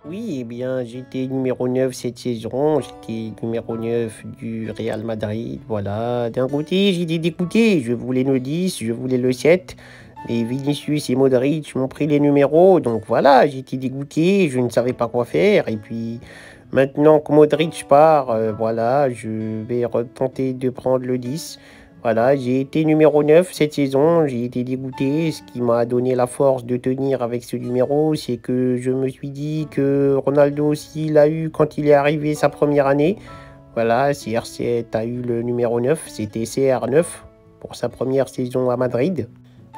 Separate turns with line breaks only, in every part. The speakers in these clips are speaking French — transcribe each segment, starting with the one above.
Oui, eh bien, j'étais numéro 9 cette saison. J'étais numéro 9 du Real Madrid. Voilà. D'un côté, j'étais dégoûté. Je voulais le 10, je voulais le 7. Mais Vinicius et Modric m'ont pris les numéros. Donc voilà, j'étais dégoûté. Je ne savais pas quoi faire. Et puis, maintenant que Modric part, voilà, je vais retenter de prendre le 10. Voilà, j'ai été numéro 9 cette saison, j'ai été dégoûté. Ce qui m'a donné la force de tenir avec ce numéro, c'est que je me suis dit que Ronaldo aussi l'a eu quand il est arrivé sa première année. Voilà, CR7 a eu le numéro 9, c'était CR9 pour sa première saison à Madrid.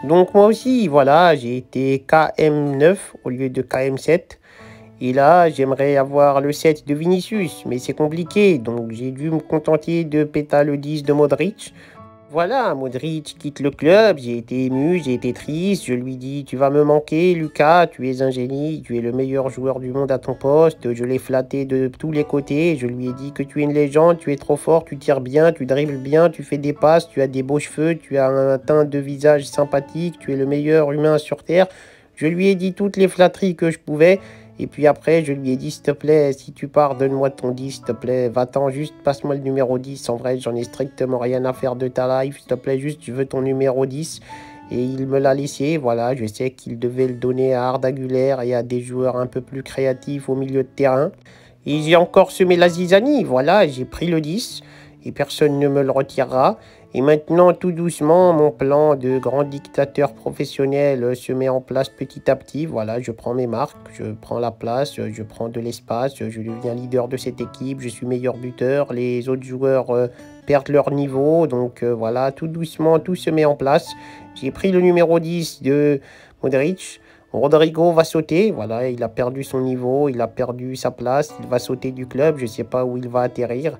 Donc moi aussi, voilà, j'ai été KM9 au lieu de KM7. Et là, j'aimerais avoir le 7 de Vinicius, mais c'est compliqué. Donc j'ai dû me contenter de péta le 10 de Modric. Voilà, Modric quitte le club, j'ai été ému, j'ai été triste, je lui dis tu vas me manquer Lucas, tu es un génie, tu es le meilleur joueur du monde à ton poste, je l'ai flatté de tous les côtés, je lui ai dit que tu es une légende, tu es trop fort, tu tires bien, tu dribbles bien, tu fais des passes, tu as des beaux cheveux, tu as un teint de visage sympathique, tu es le meilleur humain sur Terre. Je lui ai dit toutes les flatteries que je pouvais. Et puis après, je lui ai dit, s'il te plaît, si tu pars, donne-moi ton 10, s'il te plaît. Va-t'en, juste passe-moi le numéro 10. En vrai, j'en ai strictement rien à faire de ta life. S'il te plaît, juste, je veux ton numéro 10. Et il me l'a laissé. Voilà, je sais qu'il devait le donner à Arda Güler et à des joueurs un peu plus créatifs au milieu de terrain. Et j'ai encore semé la zizanie. Voilà, j'ai pris le 10 et personne ne me le retirera. Et maintenant, tout doucement, mon plan de grand dictateur professionnel se met en place petit à petit. Voilà, je prends mes marques, je prends la place, je prends de l'espace, je deviens leader de cette équipe, je suis meilleur buteur, les autres joueurs perdent leur niveau. Donc voilà, tout doucement, tout se met en place. J'ai pris le numéro 10 de Modric. Rodrigo va sauter, voilà, il a perdu son niveau, il a perdu sa place, il va sauter du club, je ne sais pas où il va atterrir.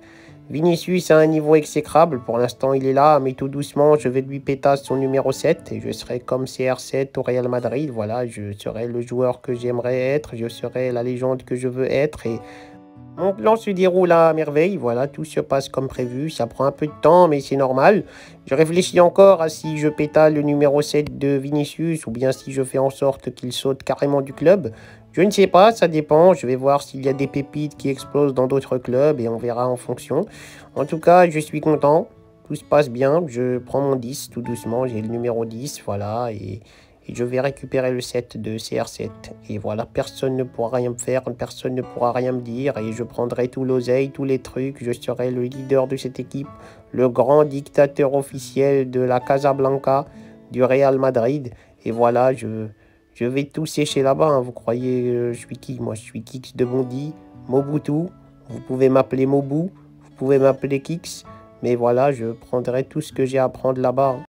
Vinicius a un niveau exécrable, pour l'instant il est là, mais tout doucement je vais lui pétasse son numéro 7 et je serai comme CR7 au Real Madrid, voilà, je serai le joueur que j'aimerais être, je serai la légende que je veux être et mon plan se déroule à merveille, voilà, tout se passe comme prévu, ça prend un peu de temps, mais c'est normal. Je réfléchis encore à si je pétale le numéro 7 de Vinicius ou bien si je fais en sorte qu'il saute carrément du club. Je ne sais pas, ça dépend, je vais voir s'il y a des pépites qui explosent dans d'autres clubs et on verra en fonction. En tout cas, je suis content, tout se passe bien, je prends mon 10 tout doucement, j'ai le numéro 10, voilà, et je vais récupérer le 7 de CR7. Et voilà, personne ne pourra rien me faire, personne ne pourra rien me dire. Et je prendrai tout l'oseille, tous les trucs. Je serai le leader de cette équipe, le grand dictateur officiel de la Casablanca, du Real Madrid. Et voilà, je vais tout sécher là-bas, hein. Vous croyez, je suis qui? Moi, je suis Kix de Bondy, Mobutu. Vous pouvez m'appeler Mobu, vous pouvez m'appeler Kix. Mais voilà, je prendrai tout ce que j'ai à prendre là-bas, hein.